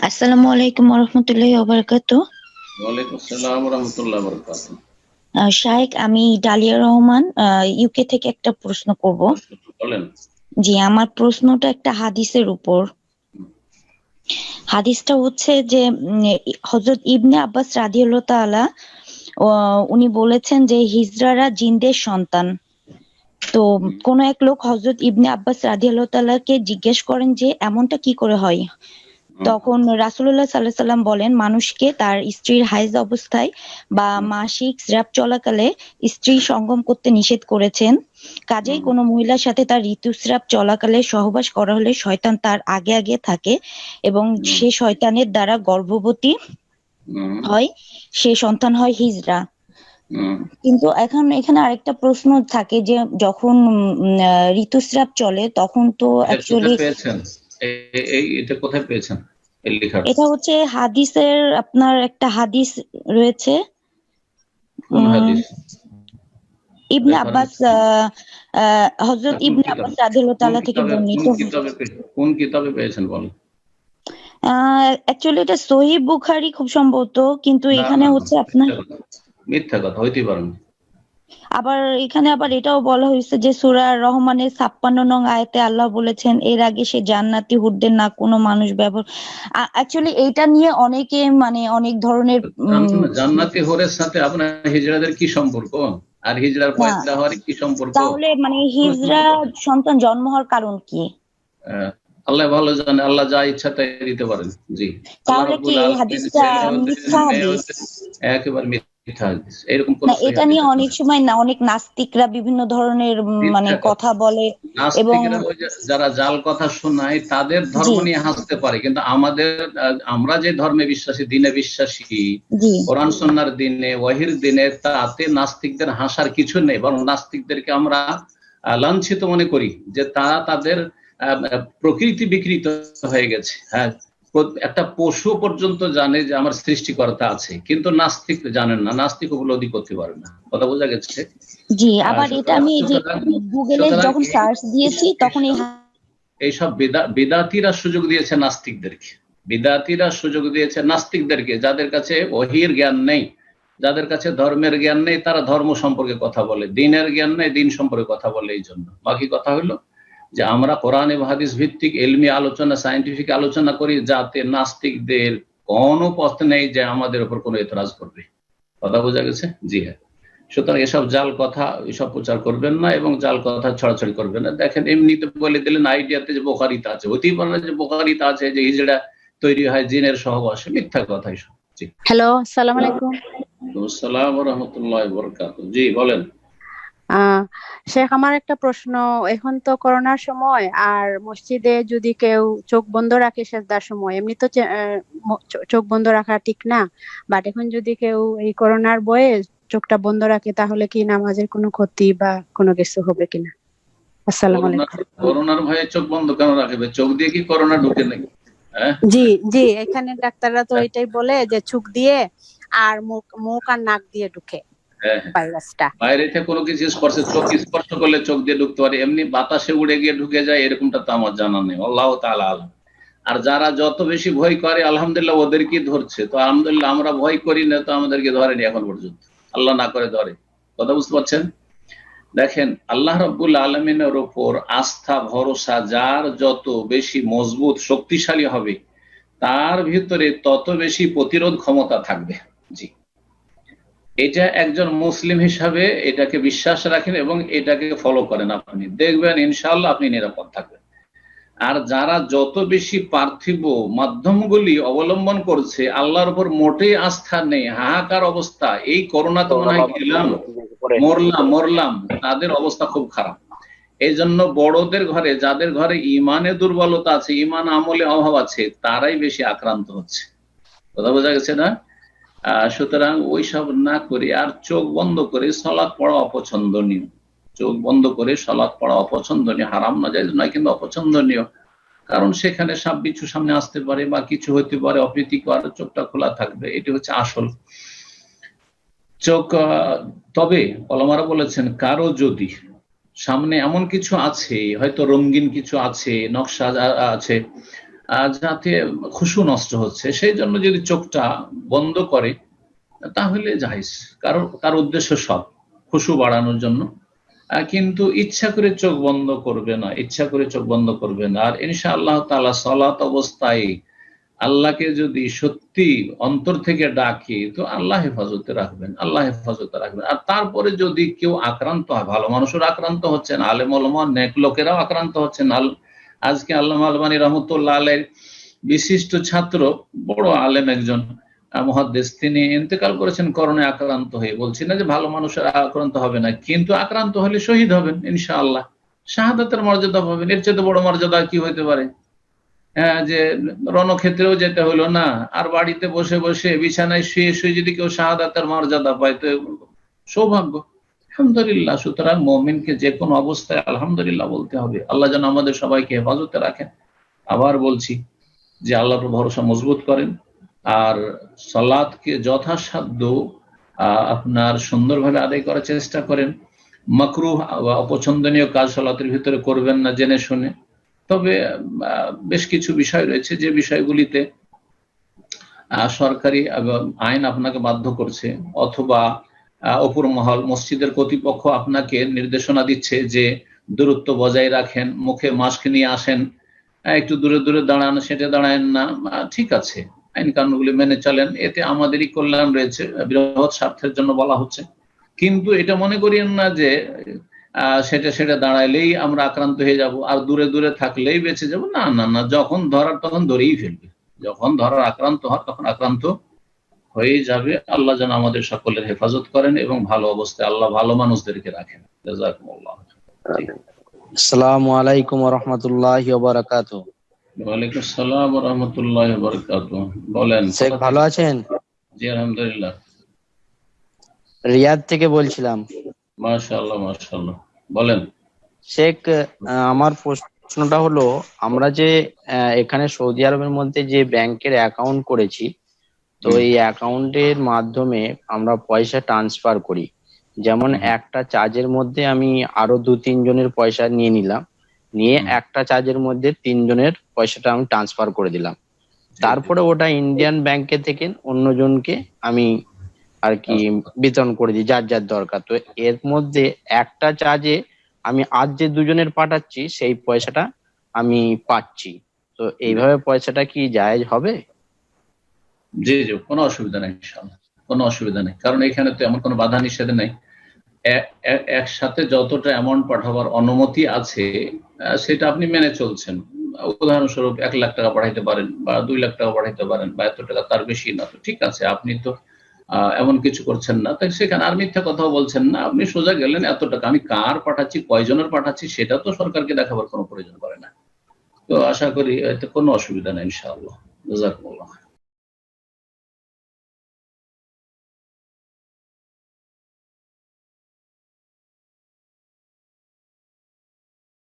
আসসালামু আলাইকুম রহমতুল্লাহি ওবারাকাতুহ। ওয়ালাইকুম আসসালাম রহমতুল্লাহ বরকাতুহ। শাহেক, আমি ডালিয়া রহমান ইউকে থেকে একটা প্রশ্ন করব। বলেন। জি, আমার প্রশ্নটা একটা হাদিসের উপর। হাদিসটা হচ্ছে যে হযরত ইবনে আব্বাস রাদিয়াল্লাহু তাআলা উনি বলেছেন যে হিজড়ারা জিনদের সন্তান। তো কোন এক লোক হযরত ইবনে আব্বাস রাদিয়াল্লাহু তাআলাকে জিজ্ঞেস করেন যে এমনটা কি করে হয়। তখন রাসূলুল্লাহ সাল্লাল্লাহু আলাইহি ওয়াসাল্লাম বলেন, মানুষকে তার স্ত্রীর হাইজ অবস্থায় বা মাসিক স্রাব চলাকালে স্ত্রী সঙ্গম করতে নিষেধ করেছেন। কাজেই কোনো মহিলার সাথে তার ঋতুস্রাব চলাকালে সহবাস করা হলে শয়তান তার আগে আগে থাকে এবং সে শয়তানের দ্বারা গর্ভবতী হয়, সে সন্তান হয় হিজড়া। কিন্তু এখানে আরেকটা প্রশ্ন থাকে যে যখন ঋতুস্রাব চলে তখন তো অ্যাকচুয়ালি এটা কোথায় পেয়েছেন এই লেখাটা? এটা হচ্ছে হাদিসের, আপনার একটা হাদিস রয়েছে, কোন হাদিস? ইবনে আব্বাস, হযরত ইবনে আব্বাস রাদিয়াল্লাহু তাআলা থেকে বর্ণিত। কোন কিতাবে পেয়েছেন বলেন? অ্যাকচুয়ালি এটা সহিহ বুখারী খুব সম্ভবত, কিন্তু এখানে হচ্ছে আপনার মিথ্যা কথা হইতে পারে না। আবার এখানে এটাও বলা হয়েছে যে সূরা রহমানের ৫৬ নং আয়াতে আল্লাহ বলেছেন, এর আগে সে জান্নাতি হুরদের না কোনো মানুষ ব্যবহার। অ্যাকচুয়ালি এইটা নিয়ে অনেকে অনেক ধরনের জান্নাতি হুরের সাথে আপনার হিজড়াদের কি সম্পর্ক? আর হিজড়ার পয়দা হওয়ার কি সম্পর্ক? তাহলে হিজড়া সন্তান জন্ম হওয়ার কারণ কি? আল্লাহ ভালো জানে, আল্লাহ যা ইচ্ছা তাই দিতে পারেন। জি, তাহলে কি এই হাদিসটা মিথ্যা হাদিস? একেবারে মিথ্যা হাদিস। এরকম কোন না, এটা নিয়ে অনেক সময় অনেক নাস্তিকরা বিভিন্ন ধরনের কথা বলে এবং যারা জাল কথা শোনায় তাদের ধর্ম নিয়ে হাসতে পারে, কিন্তু আমরা যে ধর্মে বিশ্বাসী, দিনে বিশ্বাসী, কোরআন সুন্নাহর দিনে, ওয়াহির দিনে, তাতে নাস্তিকদের হাসার কিছু নেই। বরং নাস্তিকদেরকে আমরা লাঞ্ছিত মনে করি যে তারা তাদের প্রকৃতি বিকৃত হয়ে গেছে। হ্যাঁ, একটা পশু পর্যন্ত জানে যে আমার সৃষ্টিকর্তা আছে, কিন্তু নাস্তিক জানেন না, নাস্তিক উপলব্ধি করতে পারে না। কথা বোঝা গেছে? জি, আবার এটা আমি গুগলে যখন সার্চ দিয়েছি তখন এইসব বিদাতীরা সুযোগ দিয়েছে নাস্তিকদেরকে, বিদাতীরা সুযোগ দিয়েছে নাস্তিকদেরকে, যাদের কাছে ওহীর জ্ঞান নেই, যাদের কাছে ধর্মের জ্ঞান নেই, তারা ধর্ম সম্পর্কে কথা বলে, দিনের জ্ঞান নেই, দিন সম্পর্কে কথা বলে। এই জন্য বাকি কথা হলো যে আমরা কোরআন এবং হাদিস ভিত্তিক ইলমি আলোচনা, সায়েন্টিফিক আলোচনা করি, যাতে নাস্তিকদের কোনো পথ নেই যে আমাদের উপর কোনো এতরাজ করবে। কথা বোঝা গেছে? জি হ্যাঁ। সুতরাং এসব জাল কথা এসব প্রচার করবেন না এবং জাল কথা ছড়াছড়ি করবেন না। দেখেন, এমনিতে বলে দিলেন আইডিয়াতে যে বুখারীতে আছে, হতেই পারে না যে বুখারীতে আছে যে হিজড়া তৈরি হয় জিনের সহবাসে। মিথ্যা কথা এসব। জি। হ্যালো, আসসালামু আলাইকুম। আসসালাম ওয়া রাহমাতুল্লাহি ওয়া বারাকাতুহু। জি বলেন। শেখ, আমার একটা প্রশ্ন। এখন তো করোনার সময়, আর মসজিদে যদি কেউ চোখ বন্ধ রাখে সেজদার সময়, এমনি তো চোখ বন্ধ রাখা ঠিক না, বাট এখন যদি কেউ এই করোনার ভয়ে চোখটা বন্ধ রাখে, তাহলে কি নামাজের কোনো ক্ষতি বা কোনো কিছু হবে কিনা? আসসালামু আলাইকুম। করোনার ভয়ে চোখ বন্ধ কেন রাখবে? চোখ দিয়ে কি করোনা ঢুকে নাকি? জি জি, এখানে ডাক্তাররা তো এটাই বলে যে চোখ দিয়ে আর মুখ আর নাক দিয়ে ঢুকে ভাইরাসটা। বাইরে থেকে কোনো কিছু চোখ স্পর্শ করলে চোখ দিয়ে ঢুকতে পারে, এমনি বাতাসে উড়ে গিয়ে ঢুকে যায় এরকমটা তো আমার জানা নেই। আল্লাহ তাআলা আলাম। আর যারা যত বেশি ভয় করে আলহামদুলিল্লাহ ওদেরকে ধরছে। তো আলহামদুলিল্লাহ আমরা ভয় করি না, তো আমাদেরকে ধরেনি এখন পর্যন্ত, আল্লাহ না করে ধরে। কথা বুঝতে পারছেন? দেখেন, আল্লাহ রাব্বুল আলামিনের উপর আস্থা ভরসা যার যত বেশি মজবুত শক্তিশালী হবে, তার ভিতরে তত বেশি প্রতিরোধ ক্ষমতা থাকবে। জি, এটা একজন মুসলিম হিসাবে এটাকে বিশ্বাস রাখেন এবং এটাকে ফলো করেন, আপনি দেখবেন ইনশাআল্লাহ আপনি নিরাপদ থাকবেন। আর যারা যত বেশি পার্থিব মাধ্যমগুলি অবলম্বন করছে, আল্লাহর উপর মোটেই আস্থা নেই, হাহাকার অবস্থা, এই করোনাতে মনে হয় গেলাম মরলাম, তাদের অবস্থা খুব খারাপ। এই জন্য বড়দের ঘরে, যাদের ঘরে ইমানে দুর্বলতা আছে, ইমান আমলে অভাব আছে, তারাই বেশি আক্রান্ত হচ্ছে। কথা বোঝা গেছে না? সুতরাং ওইসব না করে আর চোখ বন্ধ করে সালাত পড়া অপছন্দনীয়। চোখ বন্ধ করে সালাত পড়া অপছন্দনীয়, হারাম না জায়েজ নয়, কিন্তু অপছন্দনীয়। কারণ সেখানে সাপ বিচ্ছু সামনে আসতে পারে বা কিছু হতে পারে অপ্রীতিকর, চোখটা খোলা থাকবে, এটি হচ্ছে আসল। চোখ, তবে ওলামারা বলেছেন কারো যদি সামনে এমন কিছু আছে, হয়তো রঙিন কিছু আছে, নকশা আছে, যাতে খুশু নষ্ট হচ্ছে, সেই জন্য যদি চোখটা বন্ধ করে তাহলে জায়েজ, কার উদ্দেশ্য সব খুশু বাড়ানোর জন্য, কিন্তু ইচ্ছা করে চোখ বন্ধ করবে না, ইচ্ছা করে চোখ বন্ধ করবে না। আর ইনশাআল্লাহ তাআলা সালাত অবস্থায় আল্লাহকে যদি সত্যি অন্তর থেকে ডাকি তো আল্লাহ হেফাজতে রাখবেন, আল্লাহ হেফাজতে রাখবেন। আর তারপরে যদি কেউ আক্রান্ত হয়, ভালো মানুষের আক্রান্ত হচ্ছেন, আলেম ওলামা নেক লোকেরাও আক্রান্ত হচ্ছেন। আজকে আল্লামা আলবানী রহমতুল্লাহ আলাইহির বিশিষ্ট ছাত্র, বড় আলেম একজন মুহাদ্দিস, তিনি ইন্তেকাল করেছেন করোনায় আক্রান্ত হয়ে। বলছি না যে ভালো মানুষের আক্রান্ত হবে না, কিন্তু আক্রান্ত হলে শহীদ হবেন ইনশাআল্লাহ, শাহাদাতের মর্যাদা পাবেন। এর চেয়ে বড় মর্যাদা কি হইতে পারে? যে রণক্ষেত্রেও যেতে হলো না, আর বাড়িতে বসে বসে বিছানায় শুয়ে শুয়ে যদি কেউ শাহাদাতের মর্যাদা পায় তো সৌভাগ্য, আলহামদুলিল্লাহ। সুতরাং মুমিনকে যে কোনো অবস্থায় আলহামদুলিল্লাহ বলতে হবে। আল্লাহ যেন আমাদের সবাইকে হেফাজতে রাখেন। আবার বলছি যে আল্লাহর ভরসা মজবুত করেন, আর সালাতকে যথাসাধ্য আপনার সুন্দরভাবে আদায় করার চেষ্টা করেন। মাকরুহ বা অপছন্দনীয় কাজ সালাতের ভিতরে করবেন না জেনে শুনে। তবে বেশ কিছু বিষয় রয়েছে যে বিষয়গুলিতে সরকারি আইন আপনাকে বাধ্য করছে, অথবা অপর মহল মসজিদের কর্তৃপক্ষ আপনাকে নির্দেশনা দিচ্ছে যে দূরত্ব বজায় রাখেন, মুখে মাস্ক নিয়ে আসেন, একটু দূরে দূরে দাঁড়ান, সেটা দাঁড়ায়েন না, ঠিক আছে, আইন কানুনগুলি মেনে চলেন, এতে আমাদেরই কল্যাণ রয়েছে, বৃহৎ স্বার্থের জন্য বলা হচ্ছে। কিন্তু এটা মনে করিয়েন না যে সেটা দাঁড়াইলেই আমরা আক্রান্ত হয়ে যাব, আর দূরে দূরে থাকলেই বেঁচে যাব। না না না, যখন ধরার তখন ধরেই ফেলবে, যখন ধরার আক্রান্ত হয় তখন আক্রান্ত হয়ে যাবে। আল্লাহ যেন আমাদের সকলের হেফাজত করেন এবং ভালো অবস্থায় আল্লাহ ভালো মানুষদেরকে রাখেন। জাযাকুমুল্লাহ। আসসালামু আলাইকুম ওয়া রাহমাতুল্লাহি ওয়া বারাকাতুহু। ওয়ালাইকুম আসসালাম ওয়া রাহমাতুল্লাহি ওয়া বারাকাতুহু। বলেন, শেখ ভালো আছেন? জি আলহামদুলিল্লাহ। রিয়াদ থেকে বলছিলাম। মাশাআল্লাহ মাশাআল্লাহ, বলেন। শেখ, আমার প্রশ্নটা হলো, আমরা যে এখানে সৌদি আরবের মধ্যে যে ব্যাংকের অ্যাকাউন্ট করেছি, তো এই অ্যাকাউন্টের মাধ্যমে আমরা পয়সা ট্রান্সফার করি। যেমন একটা চার্জের মধ্যে আমি আরো 2-3 জনের পয়সা নিয়ে নিলাম, নিয়ে একটা চার্জের মধ্যে 3 জনের পয়সাটা আমি ট্রান্সফার করে দিলাম। তারপরে ওটা ইন্ডিয়ান ব্যাংকে থেকে অন্যজনকে আমি আর কি বিতরণ করে দিই যার যার দরকার। তো এর মধ্যে একটা চার্জে আমি আজ যে 2 জনের পাঠাচ্ছি সেই পয়সাটা আমি পাচ্ছি। তো এইভাবে পয়সাটা কি জায়েজ হবে? জি জি, কোনো অসুবিধা নেই ইনশাআল্লাহ, কোনো অসুবিধা নেই, কারণ এখানে তো এমন কোনো বাধা নিষেধ নেই। একসাথে যতটা অ্যামাউন্ট পাঠাবার অনুমতি আছে সেটা আপনি মেনে চলছেন। উদাহরণস্বরূপ 1 লাখ টাকা পাঠাইতে পারেন, বা 2 লাখ টাকা পাঠাইতে পারেন, বা এত টাকা, তার বেশি না, তো ঠিক আছে, আপনি তো এমন কিছু করছেন না, তাই সেখানে আর মিথ্যা কথাও বলছেন না। আপনি সোজা গেলেন, এত টাকা আমি কার পাঠাচ্ছি, কয়জনের পাঠাচ্ছি, সেটা তো সরকারকে দেখাবার কোনো প্রয়োজন পড়ে না। তো আশা করি এতে কোনো অসুবিধা নেই ইনশাআল্লাহ। জাযাকুমুল্লাহ।